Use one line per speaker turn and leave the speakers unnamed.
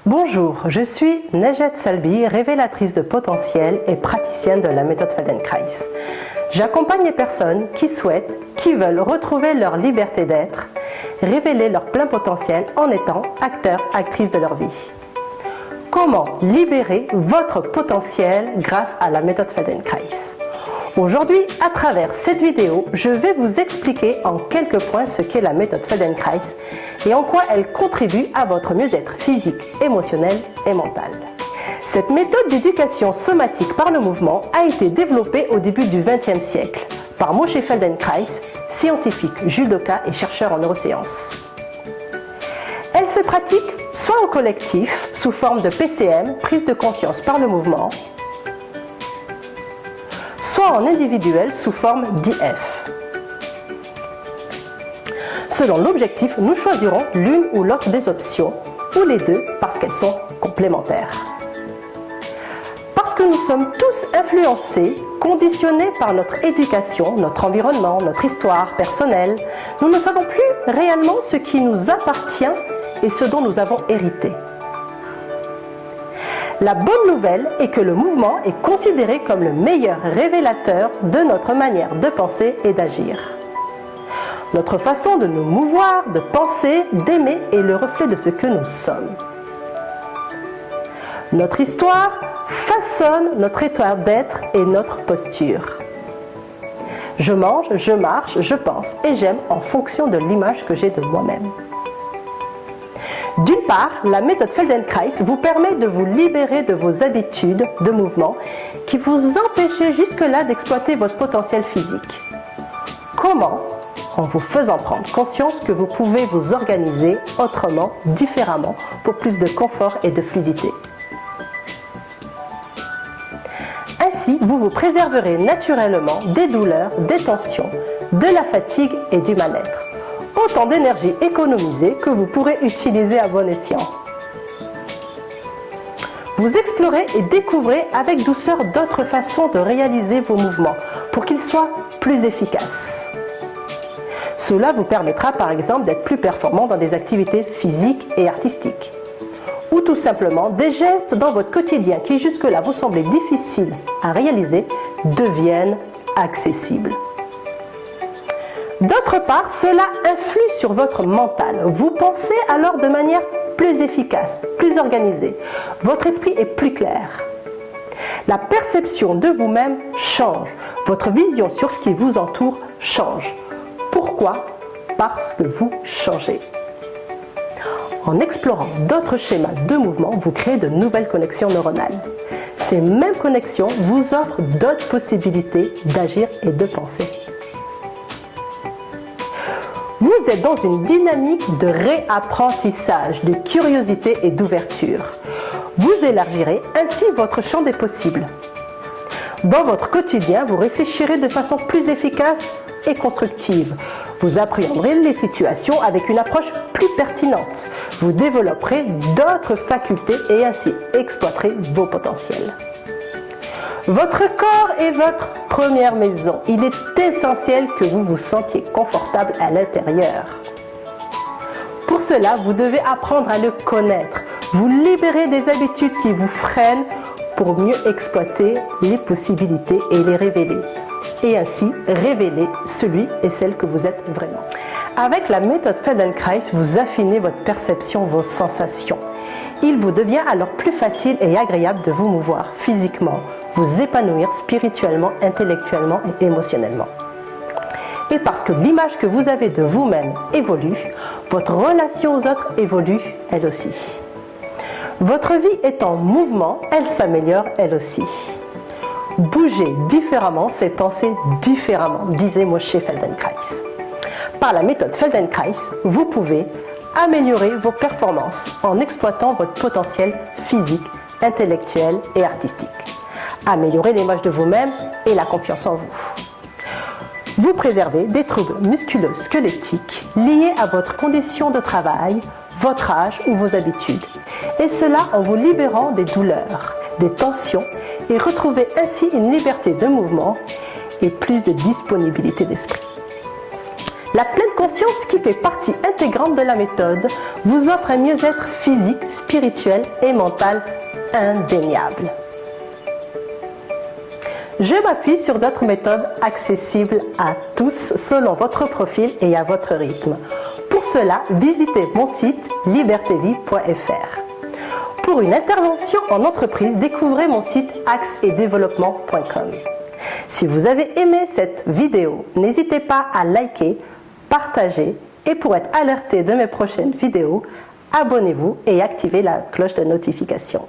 Bonjour, je suis Nejat Salbi, révélatrice de potentiel et praticienne de la méthode Feldenkrais. J'accompagne les personnes qui souhaitent, qui veulent retrouver leur liberté d'être, révéler leur plein potentiel en étant acteurs, actrices de leur vie. Comment libérer votre potentiel grâce à la méthode Feldenkrais? Aujourd'hui, à travers cette vidéo, je vais vous expliquer en quelques points ce qu'est la méthode Feldenkrais et en quoi elle contribue à votre mieux-être physique, émotionnel et mental. Cette méthode d'éducation somatique par le mouvement a été développée au début du XXe siècle par Moshe Feldenkrais, scientifique, judoka et chercheur en neurosciences. Elle se pratique soit en collectif, sous forme de PCM, prise de conscience par le mouvement, soit en individuel sous forme d'IF. Selon l'objectif, nous choisirons l'une ou l'autre des options, ou les deux, parce qu'elles sont complémentaires. Parce que nous sommes tous influencés, conditionnés par notre éducation, notre environnement, notre histoire personnelle, nous ne savons plus réellement ce qui nous appartient et ce dont nous avons hérité. La bonne nouvelle est que le mouvement est considéré comme le meilleur révélateur de notre manière de penser et d'agir. Notre façon de nous mouvoir, de penser, d'aimer est le reflet de ce que nous sommes. Notre histoire façonne notre état d'être et notre posture. Je mange, je marche, je pense et j'aime en fonction de l'image que j'ai de moi-même. D'une part, la méthode Feldenkrais vous permet de vous libérer de vos habitudes de mouvement qui vous empêchaient jusque-là d'exploiter votre potentiel physique. Comment? En vous faisant prendre conscience que vous pouvez vous organiser autrement, différemment, pour plus de confort et de fluidité. Ainsi, vous vous préserverez naturellement des douleurs, des tensions, de la fatigue et du mal-être. Autant d'énergie économisée que vous pourrez utiliser à bon escient. Vous explorez et découvrez avec douceur d'autres façons de réaliser vos mouvements pour qu'ils soient plus efficaces. Cela vous permettra par exemple d'être plus performant dans des activités physiques et artistiques. Ou tout simplement des gestes dans votre quotidien qui jusque-là vous semblaient difficiles à réaliser deviennent accessibles. D'autre part, cela influe sur votre mental. Vous pensez alors de manière plus efficace, plus organisée. Votre esprit est plus clair. La perception de vous-même change. Votre vision sur ce qui vous entoure change. Pourquoi? Parce que vous changez. En explorant d'autres schémas de mouvement, vous créez de nouvelles connexions neuronales. Ces mêmes connexions vous offrent d'autres possibilités d'agir et de penser. Vous êtes dans une dynamique de réapprentissage, de curiosité et d'ouverture. Vous élargirez ainsi votre champ des possibles. Dans votre quotidien, vous réfléchirez de façon plus efficace et constructive. Vous appréhenderez les situations avec une approche plus pertinente. Vous développerez d'autres facultés et ainsi exploiterez vos potentiels. Votre corps est votre première maison. Il est essentiel que vous vous sentiez confortable à l'intérieur. Pour cela, vous devez apprendre à le connaître. Vous libérer des habitudes qui vous freinent pour mieux exploiter les possibilités et les révéler. Et ainsi révéler celui et celle que vous êtes vraiment. Avec la méthode Feldenkrais, vous affinez votre perception, vos sensations. Il vous devient alors plus facile et agréable de vous mouvoir physiquement, vous épanouir spirituellement, intellectuellement et émotionnellement. Et parce que l'image que vous avez de vous-même évolue, votre relation aux autres évolue elle aussi. Votre vie est en mouvement, elle s'améliore elle aussi. Bouger différemment, c'est penser différemment, disait Moshe Feldenkrais. Par la méthode Feldenkrais, vous pouvez améliorer vos performances en exploitant votre potentiel physique, intellectuel et artistique. Améliorer l'image de vous-même et la confiance en vous. Vous préservez des troubles musculo-squelettiques liés à votre condition de travail, votre âge ou vos habitudes. Et cela en vous libérant des douleurs, des tensions et retrouvez ainsi une liberté de mouvement et plus de disponibilité d'esprit. La pleine conscience conscience qui fait partie intégrante de la méthode vous offre un mieux-être physique, spirituel et mental indéniable. Je m'appuie sur d'autres méthodes accessibles à tous selon votre profil et à votre rythme. Pour cela, visitez mon site libertévie.fr. Pour une intervention en entreprise, découvrez mon site axedéveloppement.com. Si vous avez aimé cette vidéo, n'hésitez pas à liker, partager et pour être alerté de mes prochaines vidéos, abonnez-vous et activez la cloche de notification.